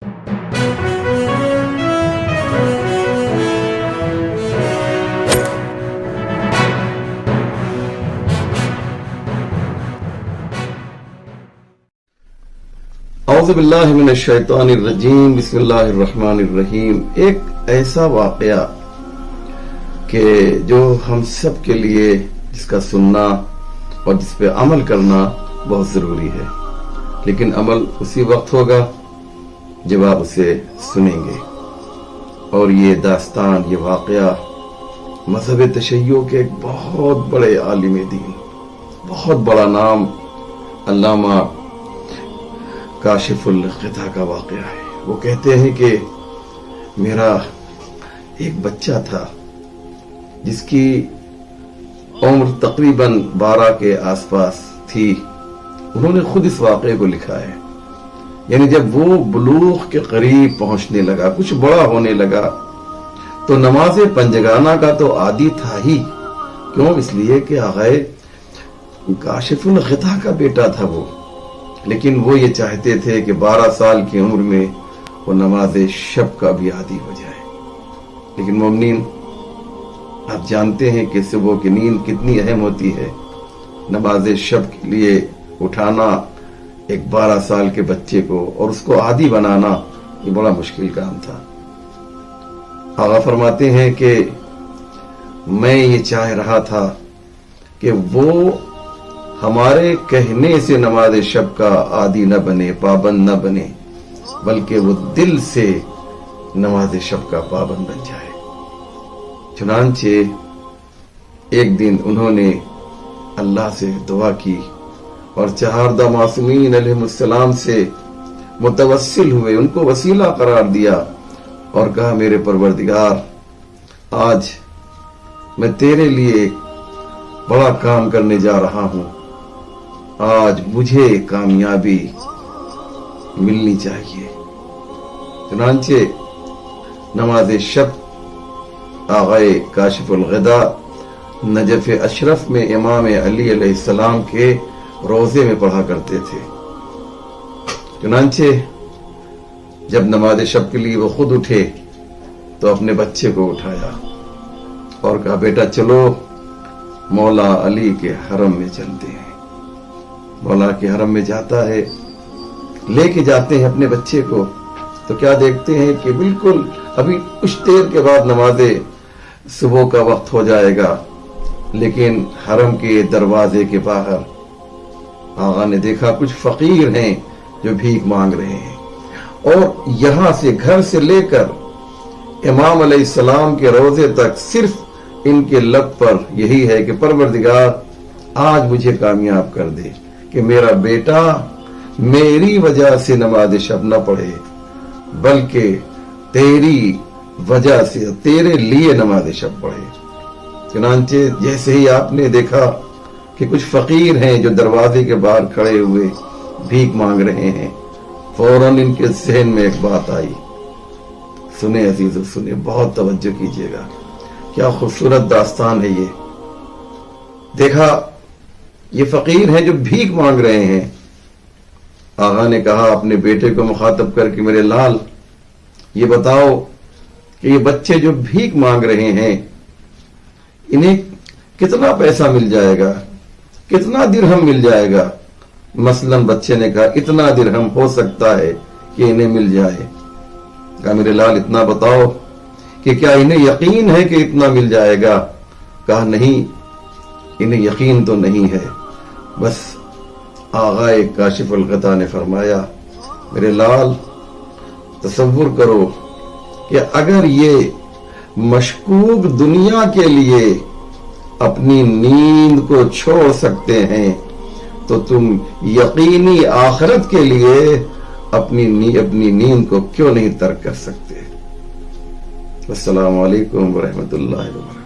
اعوذ باللہ من الشیطان الرجیم، بسم اللہ الرحمن الرحیم۔ ایک ایسا واقعہ کہ جو ہم سب کے لیے جس کا سننا اور جس پہ عمل کرنا بہت ضروری ہے، لیکن عمل اسی وقت ہوگا جب آپ اسے سنیں گے۔ اور یہ داستان، یہ واقعہ مذہب تشیع کے ایک بہت بڑے عالم دین، بہت بڑا نام، علامہ کاشف الغطا کا واقعہ ہے۔ وہ کہتے ہیں کہ میرا ایک بچہ تھا جس کی عمر تقریباً 12 کے آس پاس تھی۔ انہوں نے خود اس واقعے کو لکھا ہے، یعنی جب وہ بلوغ کے قریب پہنچنے لگا، کچھ بڑا ہونے لگا، تو نماز پنجگانہ کا تو عادی تھا ہی۔ کیوں؟ اس لیے کہ آغائے کاشف الغطا کا بیٹا تھا وہ، لیکن وہ یہ چاہتے تھے کہ 12 سال کی عمر میں وہ نماز شب کا بھی عادی ہو جائے۔ لیکن مومنین، آپ جانتے ہیں کہ صبح کی نیند کتنی اہم ہوتی ہے۔ نماز شب کے لیے اٹھانا ایک 12 سال کے بچے کو اور اس کو عادی بنانا، یہ بڑا مشکل کام تھا۔ آقا فرماتے ہیں کہ میں یہ چاہ رہا تھا کہ وہ ہمارے کہنے سے نماز شب کا عادی نہ بنے، پابند نہ بنے، بلکہ وہ دل سے نماز شب کا پابند بن جائے۔ چنانچہ ایک دن انہوں نے اللہ سے دعا کی اور 4 معصومین علیہ السلام سے متوسل ہوئے، ان کو وسیلہ قرار دیا اور کہا، میرے پروردگار، آج میں تیرے لیے ایک بڑا کام کرنے جا رہا ہوں، آج مجھے کامیابی ملنی چاہیے۔ چنانچہ نماز شب آغائے کاشف الغطا نجف اشرف میں امام علی علیہ السلام کے روضے میں پڑھا کرتے تھے۔ چنانچہ جب نماز شب کے لیے وہ خود اٹھے تو اپنے بچے کو اٹھایا اور کہا، بیٹا چلو مولا علی کے حرم میں چلتے ہیں۔ مولا کے حرم میں جاتا ہے، لے کے جاتے ہیں اپنے بچے کو، تو کیا دیکھتے ہیں کہ بالکل ابھی کچھ دیر کے بعد نماز صبح کا وقت ہو جائے گا، لیکن حرم کے دروازے کے باہر آقا نے دیکھا کچھ فقیر ہیں جو بھیک مانگ رہے ہیں، اور یہاں سے گھر سے لے کر امام علیہ السلام کے روضے تک صرف ان کے لب پر یہی ہے کہ پروردگار آج مجھے کامیاب کر دے کہ میرا بیٹا میری وجہ سے نماز شب نہ پڑھے، بلکہ تیری وجہ سے تیرے لیے نماز شب پڑھے۔ چنانچہ جیسے ہی آپ نے دیکھا کہ کچھ فقیر ہیں جو دروازے کے باہر کھڑے ہوئے بھیک مانگ رہے ہیں، فوراً ان کے ذہن میں ایک بات آئی۔ سنیں عزیزو، سنیں، بہت توجہ کیجیے گا، کیا خوبصورت داستان ہے یہ۔ دیکھا یہ فقیر ہیں جو بھیک مانگ رہے ہیں۔ آقا نے کہا اپنے بیٹے کو مخاطب کر کے، میرے لال یہ بتاؤ کہ یہ بچے جو بھیک مانگ رہے ہیں انہیں کتنا پیسہ مل جائے گا، کتنا درہم مل جائے گا؟ مثلاً بچے نے کہا اتنا درہم ہو سکتا ہے کہ انہیں مل جائے۔ کہا میرے لال اتنا بتاؤ کہ کیا انہیں یقین ہے کہ اتنا مل جائے گا؟ کہا نہیں، انہیں یقین تو نہیں ہے۔ بس آغائے کاشف الغطا نے فرمایا، میرے لال تصور کرو کہ اگر یہ مشکوک دنیا کے لیے اپنی نیند کو چھوڑ سکتے ہیں تو تم یقینی آخرت کے لیے اپنی نیند کو کیوں نہیں ترک کر سکتے؟ السلام علیکم ورحمۃ اللہ وبرکاتہ۔